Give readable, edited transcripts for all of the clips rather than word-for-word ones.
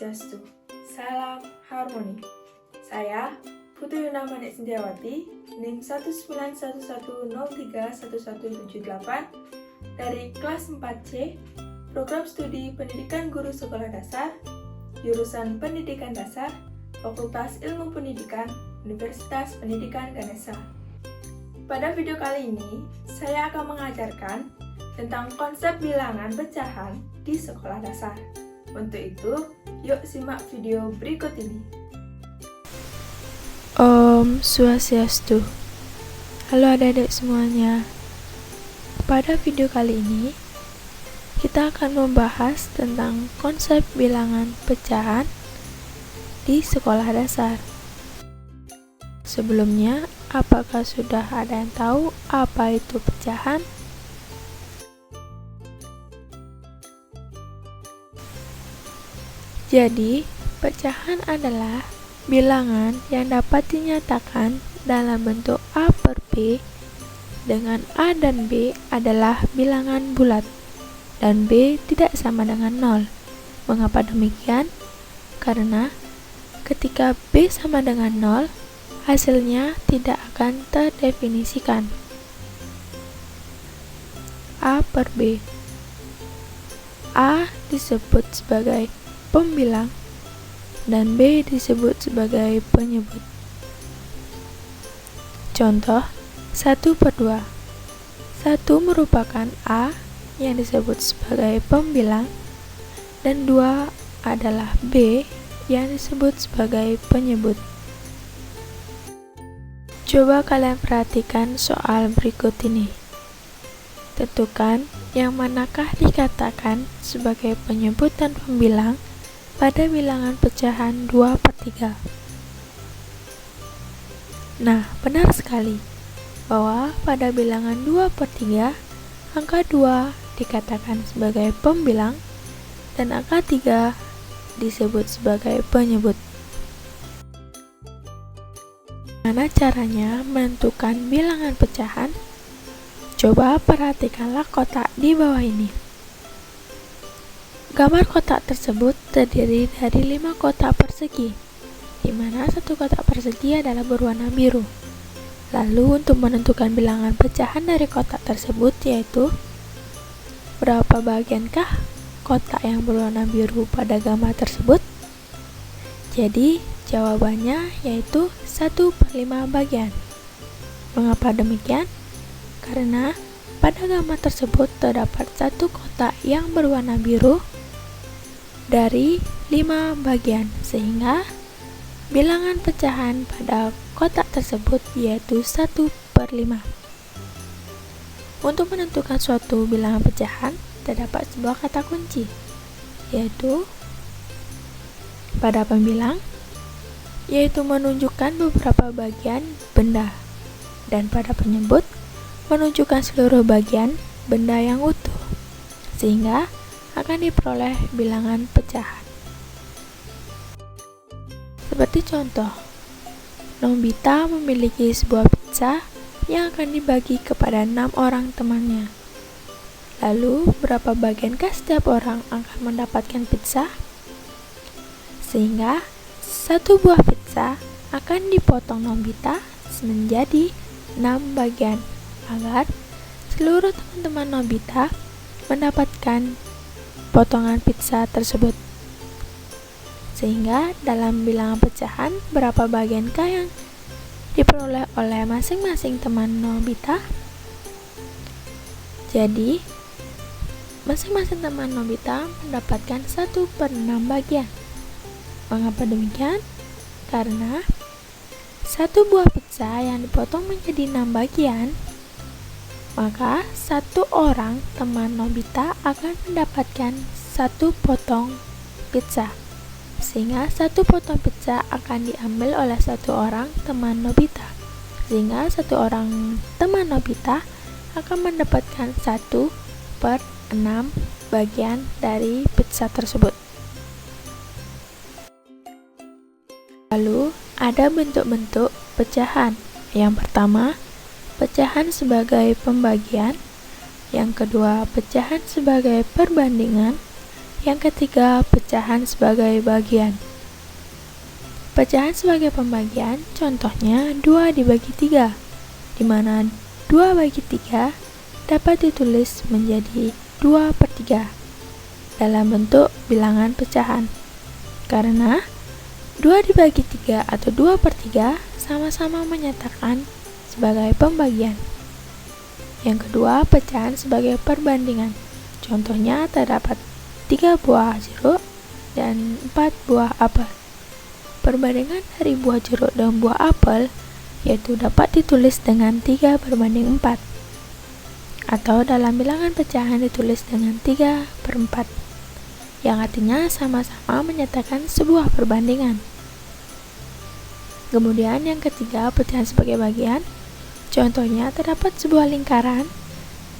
Swastiastu. Salam harmoni. Saya Putri Yuna Manik Sindiawati, NIM 19110311178 dari kelas 4C, Program Studi Pendidikan Guru Sekolah Dasar, Jurusan Pendidikan Dasar, Fakultas Ilmu Pendidikan, Universitas Pendidikan Ganesha. Pada video kali ini, saya akan mengajarkan tentang konsep bilangan pecahan di sekolah dasar. Untuk itu, yuk simak video berikut ini. Om Swastiastu. Halo adik-adik semuanya. Pada video kali ini, kita akan membahas tentang konsep bilangan pecahan di sekolah dasar. Sebelumnya, apakah sudah ada yang tahu apa itu pecahan? Jadi, pecahan adalah bilangan yang dapat dinyatakan dalam bentuk A per B dengan A dan B adalah bilangan bulat dan B tidak sama dengan 0. Mengapa demikian? Karena ketika B sama dengan 0, hasilnya tidak akan terdefinisikan. A per B. A disebut sebagai pembilang dan B disebut sebagai penyebut. Contoh 1 per 2. 1 merupakan A yang disebut sebagai pembilang dan 2 adalah B yang disebut sebagai penyebut. Coba kalian perhatikan soal berikut ini. Tentukan yang manakah dikatakan sebagai penyebut dan pembilang pada bilangan pecahan 2 per 3. Nah, benar sekali bahwa pada bilangan 2 per 3, angka 2 dikatakan sebagai pembilang dan angka 3 disebut sebagai penyebut. Bagaimana caranya menentukan bilangan pecahan? Coba perhatikanlah kotak di bawah ini. Gambar kotak tersebut terdiri dari 5 kotak persegi, di mana satu kotak persegi adalah berwarna biru. Lalu untuk menentukan bilangan pecahan dari kotak tersebut yaitu berapa bagiankah kotak yang berwarna biru pada gambar tersebut? Jadi jawabannya yaitu 1 per 5 bagian. Mengapa demikian? Karena pada gambar tersebut terdapat satu kotak yang berwarna biru dari 5 bagian, sehingga bilangan pecahan pada kotak tersebut yaitu 1 per 5. Untuk menentukan suatu bilangan pecahan, terdapat sebuah kata kunci, yaitu pada pembilang, yaitu menunjukkan beberapa bagian benda, dan pada penyebut, menunjukkan seluruh bagian benda yang utuh, sehingga akan diperoleh bilangan pecahan. Seperti contoh, Nobita memiliki sebuah pizza yang akan dibagi kepada 6 orang temannya. Lalu, berapa bagiankah setiap orang akan mendapatkan pizza? Sehingga, satu buah pizza akan dipotong Nobita menjadi 6 bagian, agar seluruh teman-teman Nobita mendapatkan potongan pizza tersebut. Sehingga dalam bilangan pecahan, berapa bagiankah yang diperoleh oleh masing-masing teman Nobita? Jadi, masing-masing teman Nobita mendapatkan 1 per 6 bagian. Mengapa demikian? Karena satu buah pizza yang dipotong menjadi 6 bagian, maka satu orang teman Nobita akan mendapatkan 1 potong pizza, sehingga 1 potong pizza akan diambil oleh 1 orang teman Nobita, sehingga 1 orang teman Nobita akan mendapatkan 1 per 6 bagian dari pizza tersebut. Lalu ada bentuk-bentuk pecahan. Yang pertama, pecahan sebagai pembagian. Yang kedua, pecahan sebagai perbandingan. Yang ketiga, pecahan sebagai bagian. Pecahan sebagai pembagian, contohnya 2 dibagi 3, di mana 2 bagi 3 dapat ditulis menjadi 2/3 dalam bentuk bilangan pecahan. Karena 2 dibagi 3 atau 2/3 sama-sama menyatakan sebagai pembagian. Yang kedua, pecahan sebagai perbandingan. Contohnya terdapat 3 buah jeruk dan 4 buah apel. Perbandingan dari buah jeruk dan buah apel yaitu dapat ditulis dengan 3/4, atau dalam bilangan pecahan ditulis dengan 3/4, yang artinya sama-sama menyatakan sebuah perbandingan. Kemudian yang ketiga, pecahan sebagai bagian. Contohnya terdapat sebuah lingkaran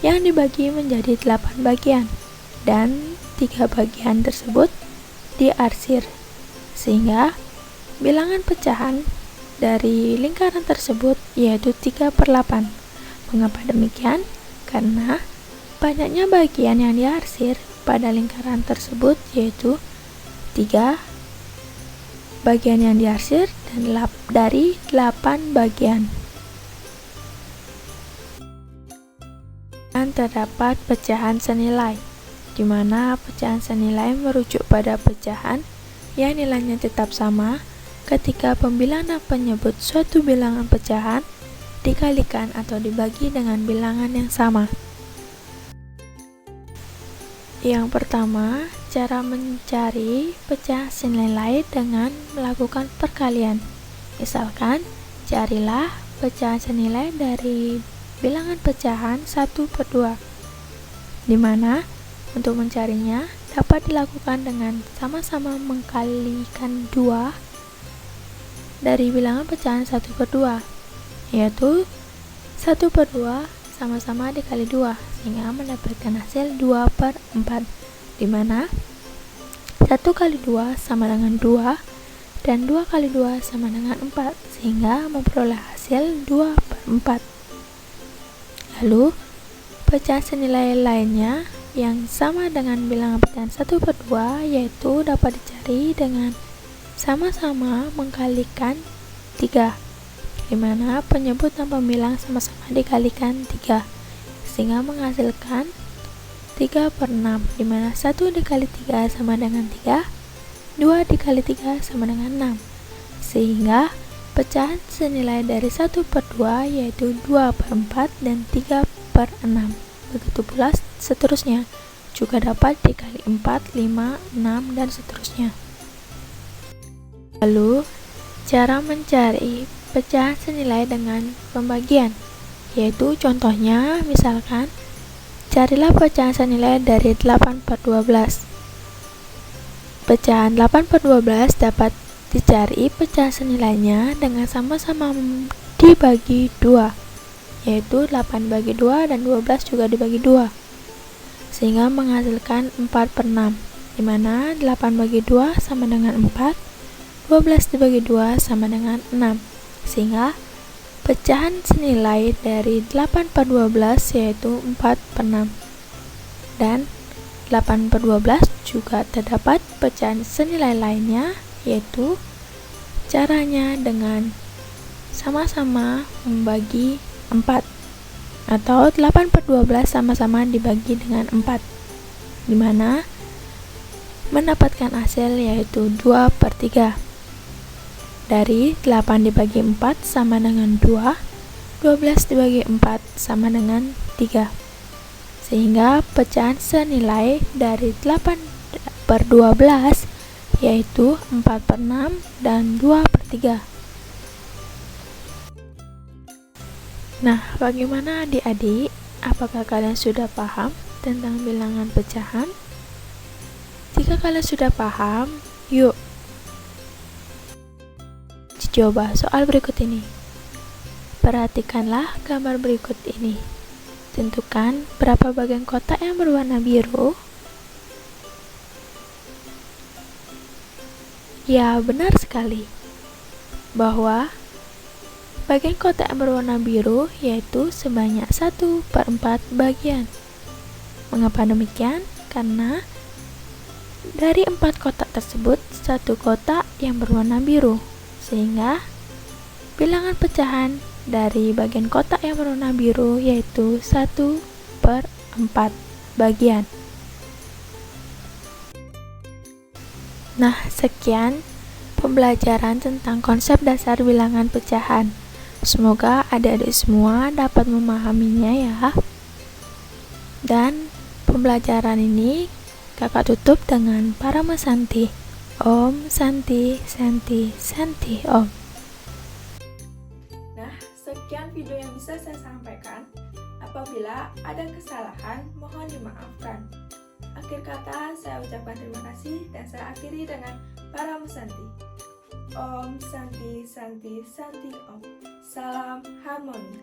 yang dibagi menjadi 8 bagian, dan 3 bagian tersebut diarsir, sehingga bilangan pecahan dari lingkaran tersebut yaitu 3/8. Mengapa demikian? Karena banyaknya bagian yang diarsir pada lingkaran tersebut yaitu 3 bagian yang diarsir dan dari 8 bagian. Dan terdapat pecahan senilai, di mana pecahan senilai merujuk pada pecahan yang nilainya tetap sama ketika pembilangan penyebut suatu bilangan pecahan dikalikan atau dibagi dengan bilangan yang sama. Yang pertama, cara mencari pecahan senilai dengan melakukan perkalian. Misalkan, carilah pecahan senilai dari bilangan pecahan 1/2, di mana untuk mencarinya dapat dilakukan dengan sama-sama mengkalikan 2 dari bilangan pecahan 1/2, yaitu 1/2 sama-sama dikali 2, sehingga mendapatkan hasil 2/4, di mana 1 kali 2 sama dengan 2 dan 2 kali 2 sama dengan 4, sehingga memperoleh hasil 2/4. Lalu pecahan senilai lainnya yang sama dengan bilangan pecahan 1/2 yaitu dapat dicari dengan sama-sama mengkalikan 3, di mana penyebut dan pembilang sama-sama dikalikan 3, sehingga menghasilkan 3/6, di mana 1 dikali 3 sama dengan 3, 2 dikali 3 sama dengan 6, sehingga pecahan senilai dari 1/2 yaitu 2/4 dan 3/6. Begitu pula seterusnya, juga dapat dikali 4, 5, 6, dan seterusnya. Lalu, cara mencari pecahan senilai dengan pembagian, yaitu contohnya misalkan, carilah pecahan senilai dari 8/12. Pecahan 8/12 dapat dicari pecahan senilainya dengan sama-sama dibagi 2, yaitu 8/2 dan 12 juga dibagi 2, sehingga menghasilkan 4/6, di mana 8/2 sama dengan 4, 12 dibagi 2 sama dengan 6, sehingga pecahan senilai dari 8/12 yaitu 4/6. Dan 8/12 juga terdapat pecahan senilai lainnya, yaitu caranya dengan sama-sama membagi 4, atau 8/12 sama-sama dibagi dengan 4, di mana mendapatkan hasil yaitu 2/3. Dari 8 dibagi 4 sama dengan 2, 12 dibagi 4 sama dengan 3, sehingga pecahan senilai dari 8/12 yaitu 4/6 dan 2/3. Nah, bagaimana adik-adik? Apakah kalian sudah paham tentang bilangan pecahan? Jika kalian sudah paham, yuk coba soal berikut ini. Perhatikanlah gambar berikut ini. Tentukan berapa bagian kotak yang berwarna biru. Ya, benar sekali bahwa bagian kotak yang berwarna biru yaitu sebanyak 1/4 bagian. Mengapa demikian? Karena Dari 4 kotak tersebut, 1 kotak yang berwarna biru, sehingga bilangan pecahan dari bagian kotak yang berwarna biru yaitu 1/4 bagian. Nah, sekian pembelajaran tentang konsep dasar bilangan pecahan. Semoga adik-adik semua dapat memahaminya ya. Dan pembelajaran ini kakak tutup dengan Parama Santi. Om Santi Santi Santi Om. Nah, sekian video yang bisa saya sampaikan. Apabila ada kesalahan, mohon dimaafkan. Akhir kata, saya ucapkan terima kasih dan saya akhiri dengan Parama Santi. Om Santi Santi Santi Om. Salam harmoni.